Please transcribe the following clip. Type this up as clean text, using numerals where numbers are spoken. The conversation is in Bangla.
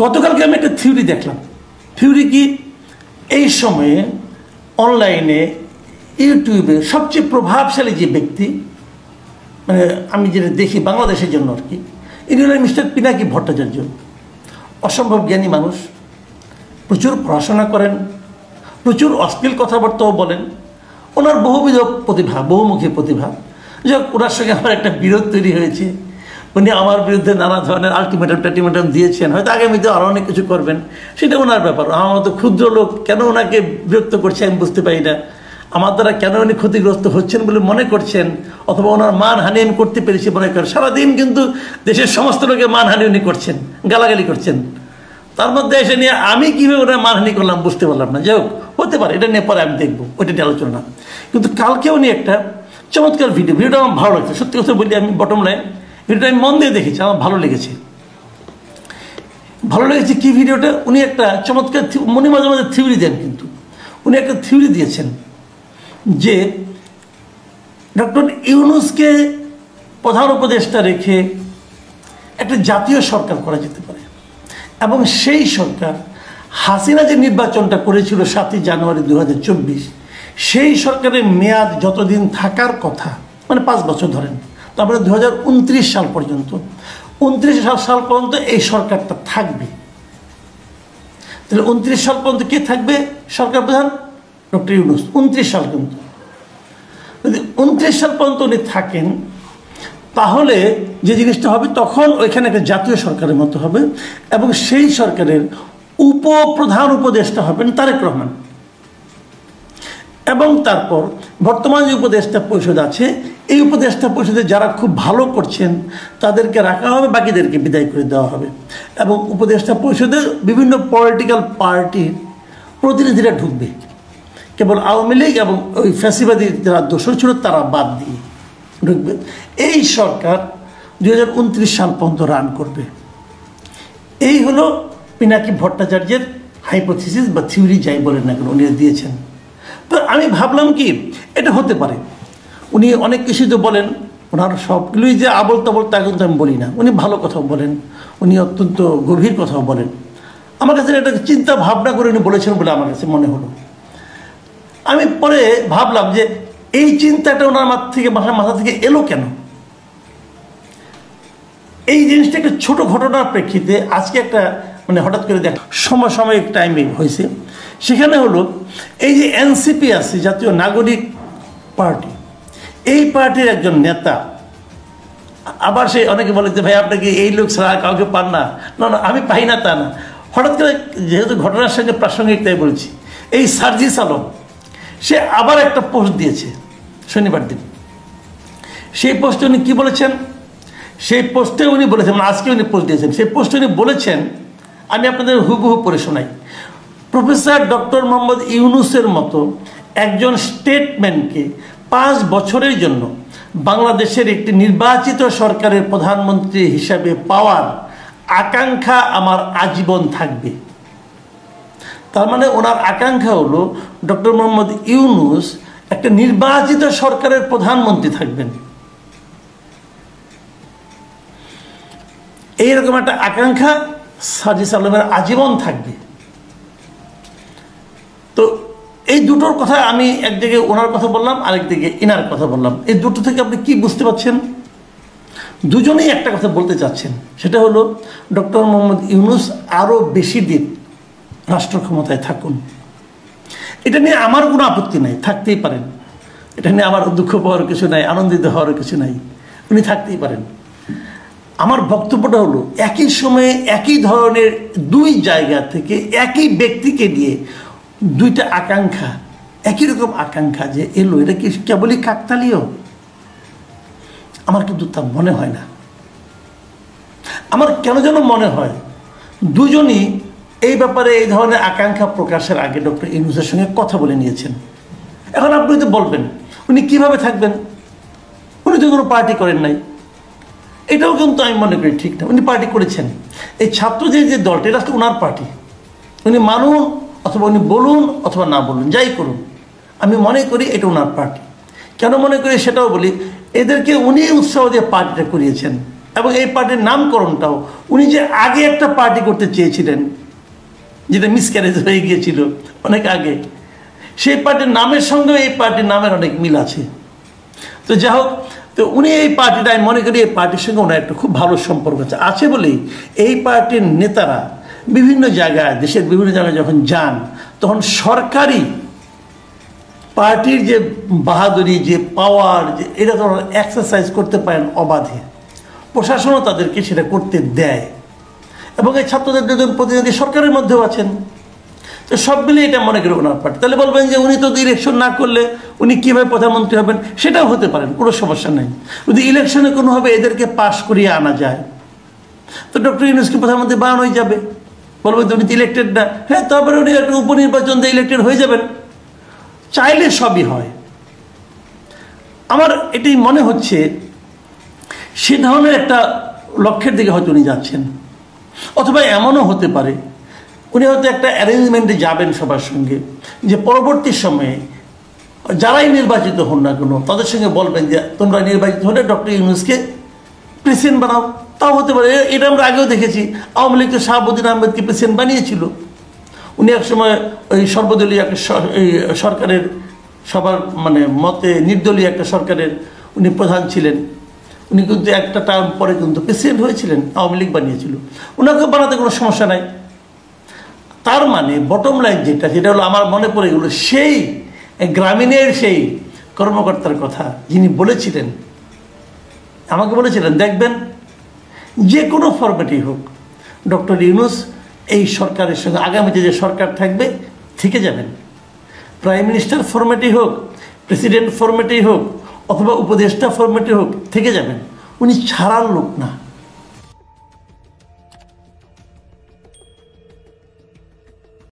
গতকালকে আমি একটা থিওরি দেখলাম। থিওরি কি, এই সময়ে অনলাইনে ইউটিউবে সবচেয়ে প্রভাবশালী যে ব্যক্তি, মানে আমি যেটা দেখি বাংলাদেশের জন্য আর কি, ইনি হলেন মিস্টার পিনাকি ভট্টাচার্য। অসম্ভব জ্ঞানী মানুষ, প্রচুর পড়াশোনা করেন, প্রচুর অশ্লীল কথাবার্তাও বলেন। ওনার বহুবিধ প্রতিভা, বহুমুখী প্রতিভা। যাই হোক, ওনার সঙ্গে আমার একটা বিরোধ তৈরি হয়েছে। উনি আমার বিরুদ্ধে নানা ধরনের আলটিমেটাম দিয়েছেন, হয়তো আগামীতে আরও অনেক কিছু করবেন, সেটা ওনার ব্যাপার। আমার মতো ক্ষুদ্র লোক কেন ওনাকে বিরক্ত করছে আমি বুঝতে পারি না। আমার দ্বারা কেন উনি ক্ষতিগ্রস্ত হচ্ছেন বলে মনে করছেন, অথবা ওনার মানহানি আমি করতে পেরেছি মনে করেন। সারাদিন কিন্তু দেশের সমস্ত লোকের মানহানি উনি করছেন, গালাগালি করছেন। তার মধ্যে এসে নিয়ে আমি কীভাবে ওনার মানহানি করলাম বুঝতে পারলাম না। যাই হোক, হতে পারে, এটা নিয়ে পরে আমি দেখবো, ওইটা নিয়ে আলোচনা না। কিন্তু কালকে উনি একটা চমৎকার ভিডিওটা আমার ভালো লাগছে। সত্যি কথা বলি, আমি বটম লাইন ভিডিওটা আমি মন দিয়ে দেখেছি, আমার ভালো লেগেছে। কি ভিডিওটা, উনি একটা চমৎকার, উনি মাঝে মাঝে থিওরি দেন, কিন্তু উনি একটা থিওরি দিয়েছেন যে ডক্টর ইউনূসকে প্রধান উপদেষ্টা রেখে একটা জাতীয় সরকার করা যেতে পারে, এবং সেই সরকার হাসিনা যে নির্বাচনটা করেছিল ৭ই জানুয়ারি ২০২৪, সেই সরকারের মেয়াদ যতদিন থাকার কথা, মানে ৫ বছর ধরেন, তারপরে ২০২৯ সাল পর্যন্ত, ২৯ সাল পর্যন্ত এই সরকারটা থাকবে। তাহলে ২৯ সাল পর্যন্ত কে থাকবে সরকার প্রধান? ডক্টর ইউনূস। ২৯ সাল পর্যন্ত, যদি ২৯ সাল পর্যন্ত উনি থাকেন, তাহলে যে জিনিসটা হবে, তখন ওইখানে একটা জাতীয় সরকারের মতো হবে, এবং সেই সরকারের উপপ্রধান উপদেষ্টা হবেন তারেক রহমান। এবং তারপর বর্তমান যে উপদেষ্টা পরিষদ আছে, এই উপদেষ্টা পরিষদে যারা খুব ভালো করছেন তাদেরকে রাখা হবে, বাকিদেরকে বিদায় করে দেওয়া হবে। এবং উপদেষ্টা পরিষদে বিভিন্ন পলিটিক্যাল পার্টির প্রতিনিধিরা ঢুকবে, কেবল আওয়ামী লীগ এবং ওই ফ্যাসিবাদী যারা দোষর ছিল তারা বাদ দিয়ে ঢুকবে। এই সরকার ২০২৯ সাল পর্যন্ত রান করবে। এই হলো পিনাকি ভট্টাচার্যের হাইপোথিসিস বা থিওরি, যাই বলেন না কেন, উনি দিয়েছেন। তো আমি ভাবলাম কি, এটা হতে পারে। উনি অনেক কিছু তো বলেন, ওনার সবগুলোই যে আবল তাবল তা কিন্তু আমি বলি না। উনি ভালো কথাও বলেন, উনি অত্যন্ত গভীর কথাও বলেন। আমার কাছে একটা চিন্তা ভাবনা করে উনি বলেছেন বলে আমার কাছে মনে হলো। আমি পরে ভাবলাম যে এই চিন্তাটা ওনার মাথা থেকে এলো কেন। এই জিনিসটা একটা ছোট ঘটনার প্রেক্ষিতে আজকে একটা মানে হঠাৎ করে দেখ সমসাময়িক টাইমে হয়েছে। সেখানে হলো এই যে এনসিপি আছে, জাতীয় নাগরিক পার্টি, এই পার্টির একজন নেতা, আবার সে অনেকে বলে যে ভাই আপনাকে এই লোক ছাড়া কাউকে পান না। না না, আমি পাই না তা না, হঠাৎ করে যেহেতু ঘটনার সঙ্গে প্রাসঙ্গিক তাই বলছি। এই সার্জিস আলম, সে আবার একটা পোস্ট দিয়েছে শনিবার দিন। সেই পোস্টে উনি কী বলেছেন, সেই পোস্টে উনি বলেছেন, মানে আজকে উনি পোস্ট দিয়েছেন, সেই পোস্টে উনি বলেছেন, আমি আপনাদের হুবহু পড়ে শোনাই। প্রফেসর ডক্টর মোহাম্মদ ইউনূসের মতো একজন স্টেটম্যানকে ৫ বছরের জন্য বাংলাদেশের একটি নির্বাচিত সরকারের প্রধানমন্ত্রী হিসাবে পাওয়ার আকাঙ্ক্ষা আমার আজীবন থাকবে। তার মানে ওনার আকাঙ্ক্ষা হলো ডক্টর মোহাম্মদ ইউনূস একটা নির্বাচিত সরকারের প্রধানমন্ত্রী থাকবেন। এইরকম একটা আকাঙ্ক্ষা সার্জিস আলমের আজীবন থাকবে। তো এই দুটোর কথা আমি একদিকে ওনার কথা বললাম, আরেকদিকে ইনার কথা বললাম। এই দুটো থেকে আপনি কি বুঝতে পারছেন? দুজনেই একটা কথা বলতে চাচ্ছেন, সেটা হলো ডক্টর মোহাম্মদ ইউনূস আরও বেশি দিন রাষ্ট্র ক্ষমতায় থাকুন। এটা নিয়ে আমার কোনো আপত্তি নাই, থাকতেই পারেন। এটা নিয়ে আমার দুঃখ পাওয়ার কিছু নাই, আনন্দিত হওয়ার কিছু নাই, উনি থাকতেই পারেন। আমার বক্তব্যটা হলো একই সময়ে একই ধরনের দুই জায়গা থেকে একই ব্যক্তিকে নিয়ে দুইটা আকাঙ্ক্ষা, একই রকম আকাঙ্ক্ষা যে এলো, এটা কি কেবলই কাকতালীয়? আমার কিন্তু তা মনে হয় না। আমার কেন যেন মনে হয় দুজনই এই ব্যাপারে এই ধরনের আকাঙ্ক্ষা প্রকাশের আগে ডক্টর ইউনূসের সঙ্গে কথা বলে নিয়েছেন। এখন আপনি তো বলবেন উনি কিভাবে থাকবেন, উনি তো কোনো পার্টি করেন নাই। এটাও কিন্তু আমি মনে করি ঠিক না। উনি পার্টি করেছেন। এই ছাত্রদের যে দলটা, এটা ওনার পার্টি। উনি মানুন অথবা উনি বলুন অথবা না বলুন, যাই করুন, আমি মনে করি এটা ওনার পার্টি। কেন মনে করি সেটাও বলি। এদেরকে উনি উৎসাহ দিয়ে পার্টিটা করিয়েছেন, এবং এই পার্টির নামকরণটাও উনি যে আগে একটা পার্টি করতে চেয়েছিলেন, যেটা মিসক্যারেজ হয়ে গিয়েছিল অনেক আগে, সেই পার্টির নামের সঙ্গে এই পার্টির নামের অনেক মিল আছে। তো যাই হোক, তো উনি এই পার্টিটা, আমি মনে করি এই পার্টির সঙ্গে ওনার একটা খুব ভালো সম্পর্ক আছে বলেই এই পার্টির নেতারা বিভিন্ন জায়গায়, দেশের বিভিন্ন জায়গায় যখন যান, তখন সরকারি পার্টির যে বাহাদুরি, যে পাওয়ার, যে এটা তো এক্সারসাইজ করতে পারেন অবাধে। প্রশাসনও তাদেরকে সেটা করতে দেয়, এবং এই ছাত্রদের দুজন প্রতিনিধি সরকারের মধ্যেও আছেন। তো সব মিলে এটা মনে করি ওনার পার্টি। তাহলে বলবেন যে উনি তো ইলেকশন না করলে উনি কীভাবে প্রধানমন্ত্রী হবেন, সেটাও হতে পারেন, কোনো সমস্যা নেই। যদি ইলেকশনে কোনোভাবে এদেরকে পাশ করিয়ে আনা যায়, তো ডক্টর ইউনূসকে প্রধানমন্ত্রী বানানোই যাবে। বলবেন উনি তো ইলেক্টেড না, হ্যাঁ, তারপরে উনি একটা উপনির্বাচন দিয়ে ইলেক্টেড হয়ে যাবেন। চাইলে সবই হয়। আমার এটাই মনে হচ্ছে সে ধরনের একটা লক্ষ্যের দিকে হয়তো উনি যাচ্ছেন। অথবা এমনও হতে পারে উনি হয়তো একটা অ্যারেঞ্জমেন্টে যাবেন সবার সঙ্গে, যে পরবর্তী সময়ে যারাই নির্বাচিত হন না কেন তাদের সঙ্গে বলবেন যে তোমরা নির্বাচিত হলে ডক্টর ইউনূসকে প্রেসিডেন্ট বানাও। তাও হতে পারে। এটা আমরা আগেও দেখেছি, আওয়ামী লীগ তো শাহাবুদ্দিন আহমেদকে প্রেসিডেন্ট বানিয়েছিল। উনি একসময় ওই সর্বদলীয় একটা সরকারের, সবার মানে মতে নির্দলীয় একটা সরকারের উনি প্রধান ছিলেন। উনি কিন্তু একটা টার্ম পরে কিন্তু প্রেসিডেন্ট হয়েছিলেন, আওয়ামী লীগ বানিয়েছিল। ওনাকে বানাতে কোনো সমস্যা নাই। তার মানে বটম লাইন যেটা, সেটা হলো আমার মনে পড়ে গেল সেই গ্রামীণের সেই কর্মকর্তার কথা, যিনি বলেছিলেন, আমাকে বলেছিলেন, দেখবেন যে কোনো ফরম্যাটেই হোক ডক্টর ইউনূস এই সরকারের সঙ্গে আগামীতে যে সরকার থাকবে থেকে যাবেন। প্রাইম মিনিস্টার ফরম্যাটেই হোক, প্রেসিডেন্ট ফরম্যাটেই হোক, অথবা উপদেষ্টা ফরম্যাটে হোক, থেকে যাবেন। উনি ছাড়ার লোক না।